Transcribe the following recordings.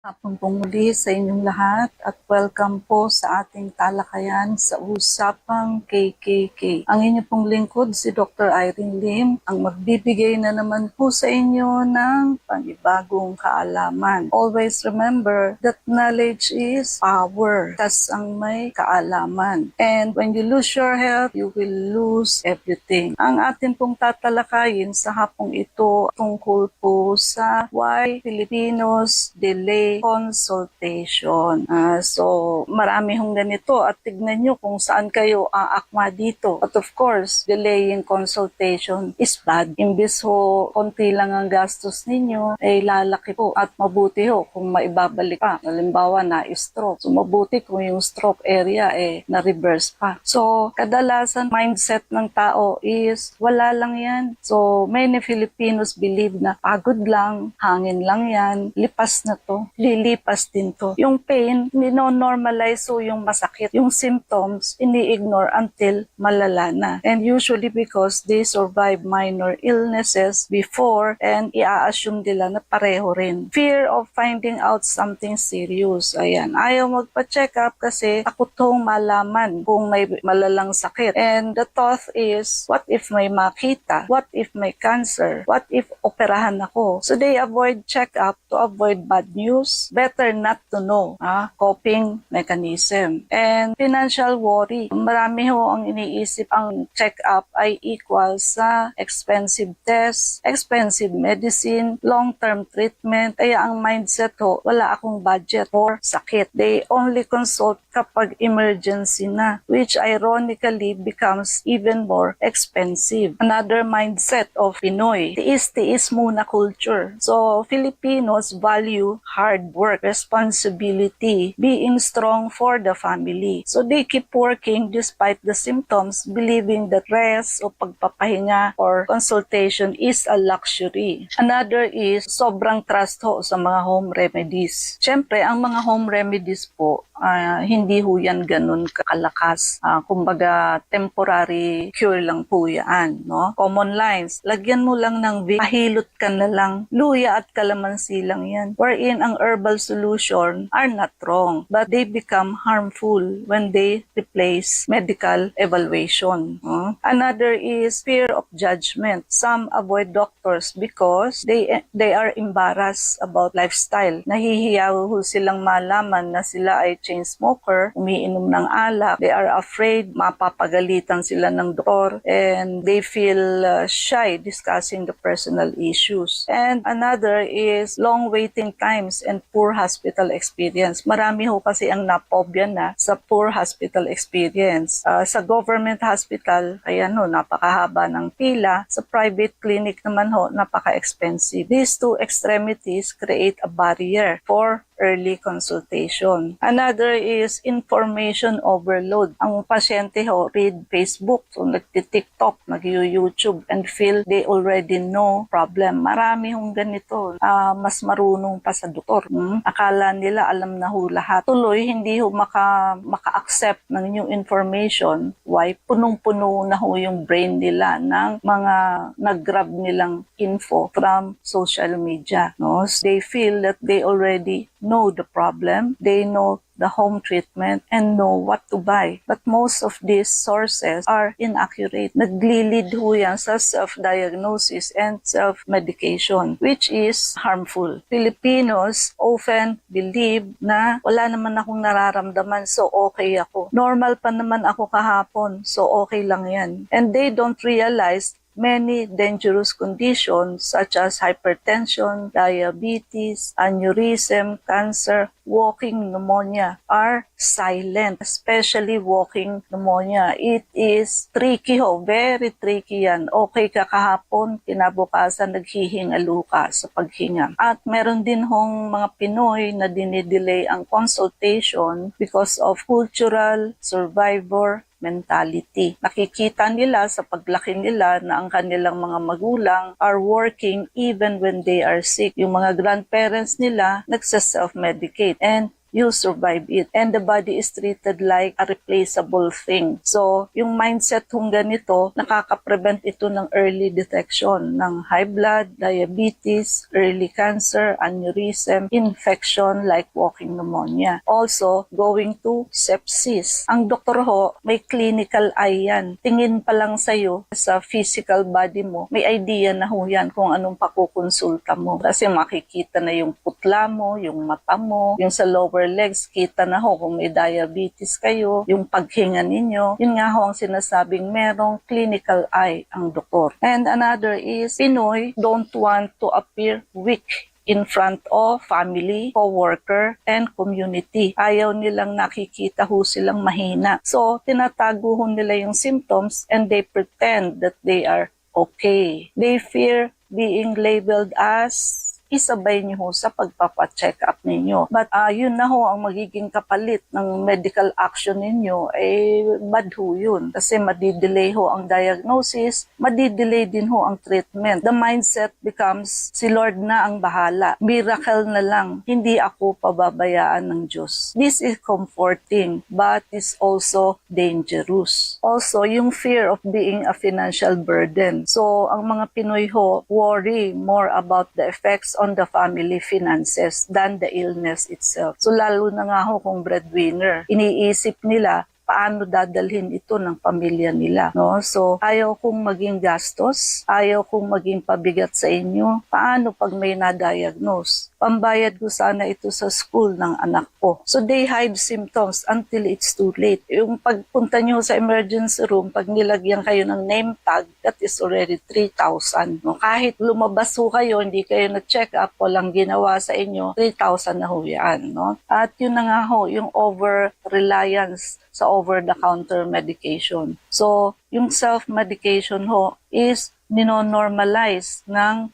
Hapon pong muli sa inyong lahat at welcome po sa ating talakayan sa Usapang KKK. Ang inyong pong lingkod si Dr. Irene Lim ang magbibigay na naman po sa inyo ng panibagong kaalaman. Always remember that knowledge is power. Tas ang may kaalaman. And when you lose your health, you will lose everything. Ang atin pong tatalakayin sa hapong ito tungkol po sa why Filipinos delay consultation. So, marami hong ganito at tignan nyo kung saan kayo aakma dito. But of course, delaying consultation is bad. Imbis ho, konti lang ang gastos ninyo, ay lalaki po. At mabuti ho kung maibabalik pa. Halimbawa na stroke. So, mabuti kung yung stroke area na-reverse pa. So, kadalasan mindset ng tao is wala lang yan. So, many Filipinos believe na pagod lang, hangin lang yan, lipas na to. Lilipas din to. Yung pain, nino-normalize so yung masakit. Yung symptoms, ini-ignore until malala na. And usually because they survive minor illnesses before and i-assume nila na pareho rin. Fear of finding out something serious. Ayan. Ayaw magpa-check up kasi takot hong malaman kung may malalang sakit. And the thought is, what if may makita? What if may cancer? What if operahan ako? So they avoid check-up to avoid bad news. Better not to know. Coping mechanism. And financial worry. Marami ho ang iniisip ang check-up ay equal sa expensive tests, expensive medicine, long-term treatment. Kaya ang mindset ho, wala akong budget for sakit. They only consult kapag emergency na, which ironically becomes even more expensive. Another mindset of Pinoy, tiis-tiis muna culture. So, Filipinos value hard work, responsibility, being strong for the family. So, they keep working despite the symptoms, believing that rest o pagpapahinga or consultation is a luxury. Another is sobrang trust ho sa mga home remedies. Siyempre, ang mga home remedies po, hindi ho yan ganun kakalakas. Kumbaga, temporary cure lang po yan. No? Common lines, lagyan mo lang ng pahilot ka na lang, luya at kalamansi lang yan. Wherein ang herbal solution are not wrong, but they become harmful when they replace medical evaluation. Another is fear of judgment. Some avoid doctors because they are embarrassed about lifestyle. Nahihiya ho silang malaman na sila ay chain smoker, umiinom ng alak. They are afraid mapapagalitan sila ng doktor and they feel shy discussing the personal issues. And another is long waiting times and poor hospital experience. Marami ho kasi ang napobya na sa poor hospital experience. Sa government hospital, ayan ho, napakahaba ng pila. Sa private clinic naman ho, napaka-expensive. These two extremities create a barrier for early consultation. Another is information overload. Ang pasyente ho, read Facebook, so nagti-TikTok, nag-YouTube, and feel they already know problem. Marami hong ganito. Mas marunong pa sa doktor. Akala nila alam na ho lahat. Tuloy, hindi ho maka-accept ng new information. Why? Punong-puno na ho yung brain nila ng mga nag-grab nilang info from social media. No? So they feel that they already know the problem, they know the home treatment, and know what to buy. But most of these sources are inaccurate. Naglilid ho yan sa self-diagnosis and self-medication, which is harmful. Filipinos often believe na wala naman akong nararamdaman, so okay ako. Normal pa naman ako kahapon, so okay lang yan. And they don't realize many dangerous conditions such as hypertension, diabetes, aneurysm, cancer, walking pneumonia are silent, especially walking pneumonia. It is tricky ho, very tricky yan. Okay ka kahapon, kinabukasan naghihingalo ka sa paghinga. At meron din hong mga Pinoy na dinidelay ang consultation because of cultural survivor mentality. Nakikita nila sa paglaki nila na ang kanilang mga magulang are working even when they are sick. Yung mga grandparents nila nagsa-self-medicate and you'll survive it. And the body is treated like a replaceable thing. So, yung mindset hong ganito, nakaka-prevent ito ng early detection ng high blood, diabetes, early cancer, aneurysm, infection like walking pneumonia. Also, going to sepsis. Ang doktor ho, may clinical eye yan. Tingin pa lang sa'yo sa physical body mo, may idea na ho yan kung anong pakukonsulta mo. Kasi makikita na yung putla mo, yung mata mo, yung sa lower legs, kita na ho kung may diabetes kayo, yung paghinga ninyo. Yun nga ho ang sinasabing merong clinical eye ang doktor. And another is, Pinoy don't want to appear weak in front of family, co-worker, and community. Ayaw nilang nakikita ho silang mahina. So, tinatago ho nila yung symptoms and they pretend that they are okay. They fear being labeled as isabay niyo ho sa pagpapacheck up ninyo. But yun na ho ang magiging kapalit ng medical action ninyo, bad ho yun. Kasi madidelay ho ang diagnosis, madidelay din ho ang treatment. The mindset becomes, si Lord na ang bahala. Miracle na lang, hindi ako pababayaan ng Diyos. This is comforting, but is also dangerous. Also, yung fear of being a financial burden. So, ang mga Pinoy ho, worry more about the effects on the family finances than the illness itself. So lalo na nga ho kung breadwinner, iniisip nila paano dadalhin ito ng pamilya nila, no? So, ayaw kong maging gastos, ayaw kong maging pabigat sa inyo. Paano pag may na-diagnose? Pambayad ko sana ito sa school ng anak ko. So, they hide symptoms until it's too late. Yung pagpunta nyo sa emergency room, pag nilagyan kayo ng name tag, that is already 3,000. No? Kahit lumabas ho kayo, hindi kayo na-check up, walang ginawa sa inyo, 3,000 na ho yan. No? At yun na nga ho, yung over-reliance sa over-the-counter medication. So, yung self-medication ho is ninonormalize ng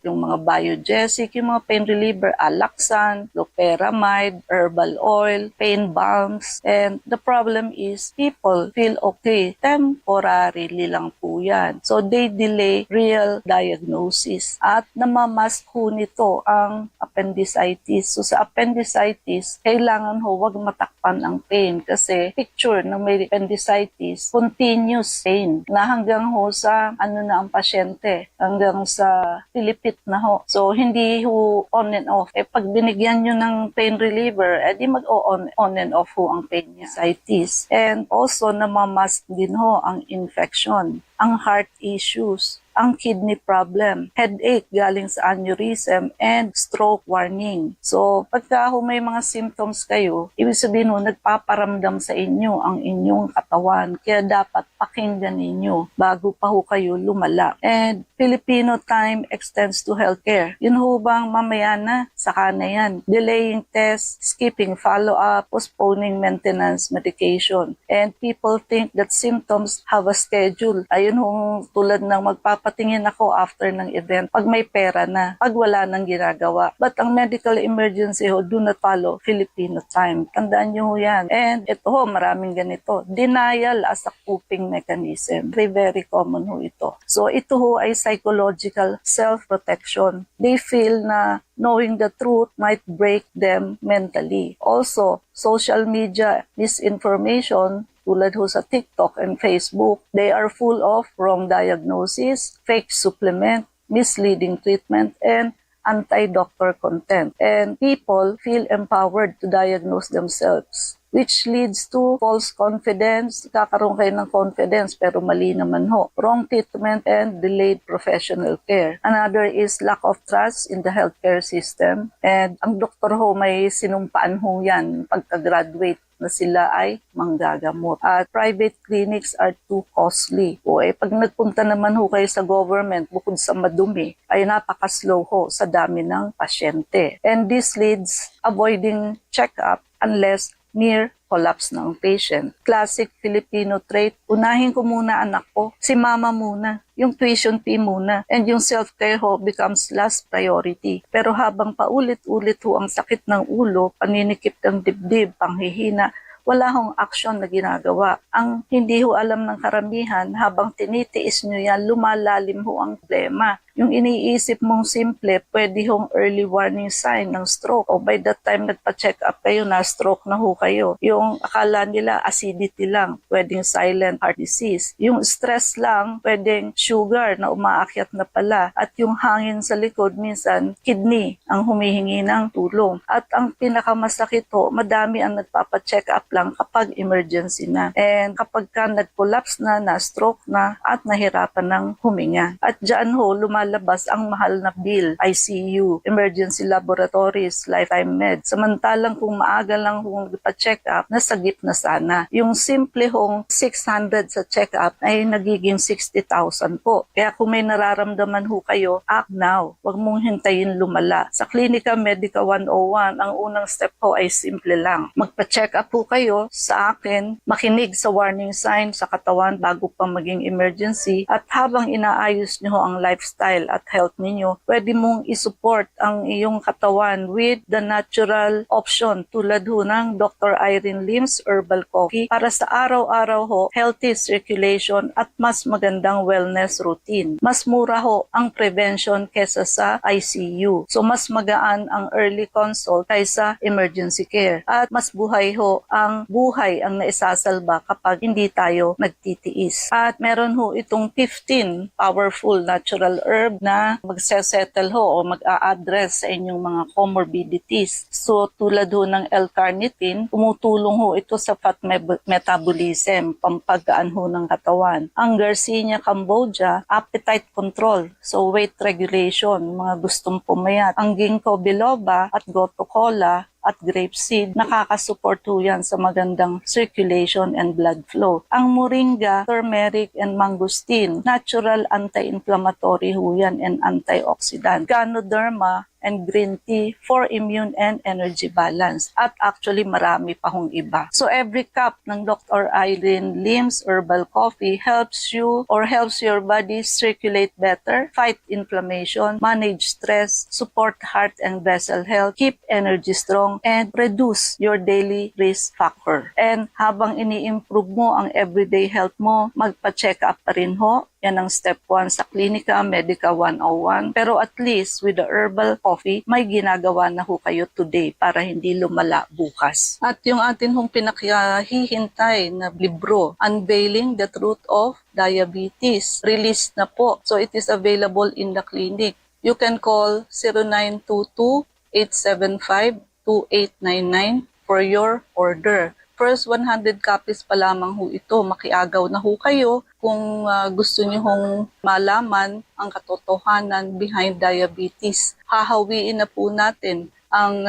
yung mga biogesic, yung mga pain reliever, Alaxan, loperamide, herbal oil, pain balms. And the problem is people feel okay. Temporarily lang po yan. So they delay real diagnosis. At namamask ho nito ang appendicitis. So sa appendicitis, kailangan ho wag matakpan ang pain kasi picture ng may appendicitis, continuous pain na hanggang ho sa ang pasyente hanggang sa pilipit na ho. So, hindi ho on and off. Pag binigyan nyo ng pain reliever, di mag-on and off ho ang pain niya. Appendicitis. And also, namamask din ho ang infection, ang heart issues, ang kidney problem, headache galing sa aneurysm, and stroke warning. So, pagka may mga symptoms kayo, ibig sabihin nagpaparamdam sa inyo ang inyong katawan. Kaya dapat pakinggan ninyo bago pa kayo lumala. And Filipino time extends to healthcare. Yun ho bang mamaya na? Saka na yan. Delaying tests, skipping follow-up, postponing maintenance medication. And people think that symptoms have a schedule. Ayun ho tulad ng patingin ako after ng event pag may pera na, pag wala nang ginagawa. But ang medical emergency ho, do not follow Filipino time. Tandaan nyo ho yan. And ito ho, maraming ganito. Denial as a coping mechanism. Very, very common ho ito. So ito ho ay psychological self-protection. They feel na knowing the truth might break them mentally. Also, social media misinformation tulad ho sa TikTok and Facebook, they are full of wrong diagnosis, fake supplement, misleading treatment, and anti-doctor content. And people feel empowered to diagnose themselves, which leads to false confidence. Kakaroon kayo ng confidence pero mali naman ho. Wrong treatment and delayed professional care. Another is lack of trust in the healthcare system. And ang doktor ho may sinumpaan ho yan pagka-graduate na sila ay manggagamot. At private clinics are too costly. Pag nagpunta naman ho kayo sa government, bukod sa madumi, ay napaka-slow ho sa dami ng pasyente. And this leads avoiding check-up unless near collapse ng patient. Classic Filipino trait, unahin ko muna anak ko, si mama muna, yung tuition fee muna, and yung self-care ho becomes last priority. Pero habang paulit-ulit ho ang sakit ng ulo, paninikip ng dibdib, panghihina, wala hong aksyon na ginagawa. Ang hindi ho alam ng karamihan, habang tinitiis nyo yan, lumalalim ho ang problema. Yung iniisip mong simple, pwede hong early warning sign ng stroke. O by that time nagpa-check up kayo, na stroke na ho kayo. Yung akala nila acidity lang, pwedeng silent heart disease. Yung stress lang, pwedeng sugar na umaakyat na pala. At yung hangin sa likod, minsan kidney ang humihingi ng tulong. At ang pinakamasakit ho, madami ang nagpapa-check up lang kapag emergency na. And kapag ka nag-collapse na stroke na, at nahirapan ng huminga. At dyan ho, lumalabas ang mahal na bill, ICU, emergency laboratories, lifetime med. Samantalang kung maaga lang hong pa-check up, nasagip na sana. Yung simple hong 600 sa check up ay nagiging 60,000 po. Kaya kung may nararamdaman ho kayo, act now. Huwag mong hintayin lumala. Sa Klinika Medica 101, ang unang step ho ay simple lang. Magpa-check up ho kayo sa akin, makinig sa warning sign sa katawan bago pa maging emergency, at habang inaayos nyo ang lifestyle at health ninyo, pwede mong isupport ang iyong katawan with the natural option tulad ho ng Dr. Irene Lim's Herbal Coffee para sa araw-araw ho, healthy circulation at mas magandang wellness routine. Mas mura ho ang prevention kesa sa ICU. So mas magaan ang early consult kaysa emergency care. At mas buhay ho ang buhay ang naisasalba kapag hindi tayo nagtitiis. At meron ho itong 15 powerful natural herb na magsesettle ho o mag-a-address sa inyong mga comorbidities. So tulad ho ng L-carnitine, tumutulong ho ito sa fat metabolism, pampagaan ho ng katawan. Ang Garcinia cambogia, appetite control, so weight regulation, mga gustong pumayat. Ang ginkgo biloba at gotu kola at grapeseed, nakakasupport ho yan sa magandang circulation and blood flow. Ang moringa, turmeric, and mangosteen, natural anti-inflammatory ho yan and antioxidant. Ganoderma and green tea for immune and energy balance. At actually, marami pa hong iba. So every cup ng Dr. Irene Lim's Herbal Coffee helps you or helps your body circulate better, fight inflammation, manage stress, support heart and vessel health, keep energy strong, and reduce your daily risk factor. And habang ini-improve mo ang everyday health mo, magpa-check up pa rin ho. Yan ang step 1 sa Klinika Medica 101. Pero at least with the herbal coffee, may ginagawa na ho kayo today para hindi lumala bukas. At yung atin hong pinakahihintay na libro, Unveiling the Truth of Diabetes, released na po. So it is available in the clinic. You can call 0922-875-2899 for your order. First 100 copies pa lamang ho ito. Makiagaw na ho kayo kung gusto niyo hong malaman ang katotohanan behind diabetes. Hahawiin na po natin ang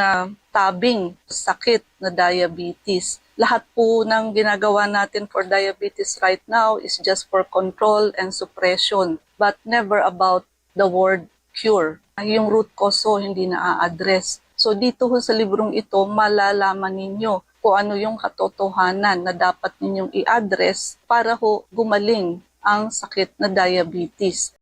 tabing sakit na diabetes. Lahat po ng ginagawa natin for diabetes right now is just for control and suppression, but never about the word cure. Yung root cause ho, hindi na-address. So dito ho sa librong ito, malalaman ninyo kung ano yung katotohanan na dapat ninyong i-address para ho gumaling ang sakit na diabetes.